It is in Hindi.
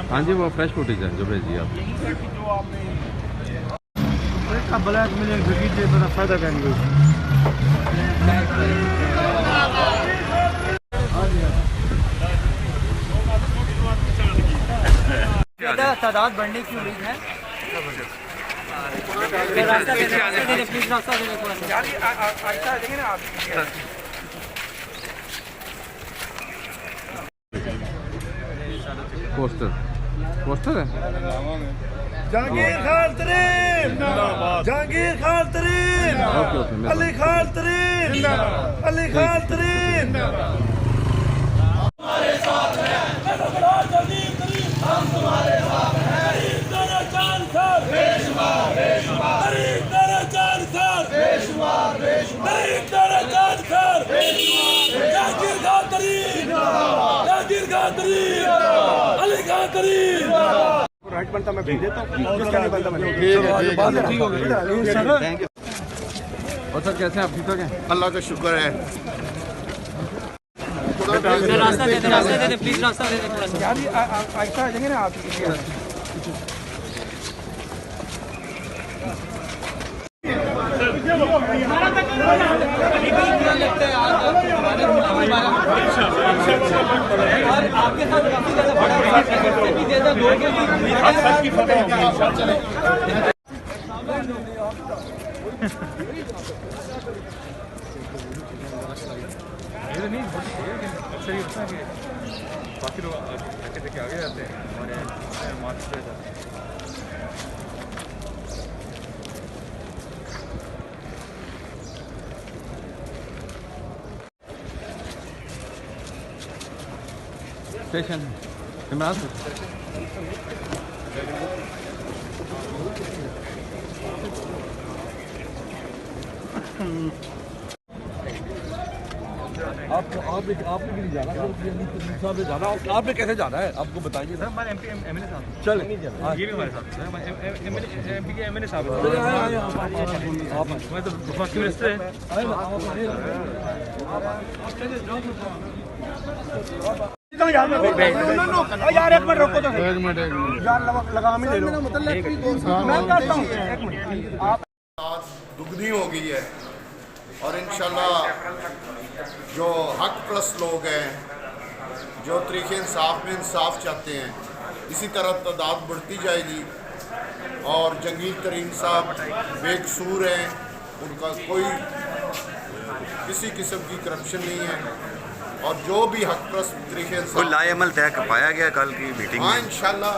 हाँ जी, वो फ्रेश फुटेज है जो भेजी आप। ब्लैक मिलियन कीजिए, बड़ा फायदा करेंगे। तादाद बढ़ने की उम्मीद है। रास्ता दे दे प्लीज, रास्ता दे दे थोड़ा सा। आहिस्ता आ जाएंगे ना आप। पोस्टर पोस्टर है। जहांगीर खान तरीन, जहांगीर खान तरीन, अली खान तरीन, अली खान तरीन। हमारे साथ हैं, हम तुम्हारे साथ हैं। तेरे चांद सर बेशुमार बेशुमार, तेरे चांद सर बेशुमार बेशुमार, तेरे चांद सर बेशुमार। जहांगीर खान तरीन, जहांगीर खान तरीन, अली खान तरीन। राइट बनता मैं भेज देता हूँ, किसका नहीं बनता मैं ठीक हो गया। Thank you. और सर कैसे आप, ठीक है? अल्लाह का शुक्र है। रास्ता दे दे प्लीज, रास्ता दे दे थोड़ा सा। यार आहिस्ता आ जाएंगे ना आप। आपके साथ काफी ज्यादा बाकी लोग आगे देखे आगे जाते हैं हमारे मार्च पे जाते हैं। स्टेशन इमरान से आपने भी नहीं जाना, जाना आपने कैसे जाना है आपको बताइए सर हमारे एमपी एमएलए साहब चल ये भी हमारे साथ है, एमपी के एमएलए साहब मैं तो फर्स्ट मिनिस्टर है। यार एक मिनट रुको तो, एक मिनट यार लगाम ही ले लो। मैं करता हूँ, एक मिनट। आप दुगनी हो गई है और इंशाल्लाह जो हक परस्त लोग हैं, जो तरीके इंसाफ में इंसाफ चाहते हैं, इसी तरह तादाद बढ़ती जाएगी। और जंगीर तरीन साहब बेकसूर हैं, उनका कोई किसी किस्म की करप्शन नहीं है। और जो भी हक परस्त तरीके कोई लाएमल तय पाया गया कल की मीटिंग में? हाँ इंशाल्लाह।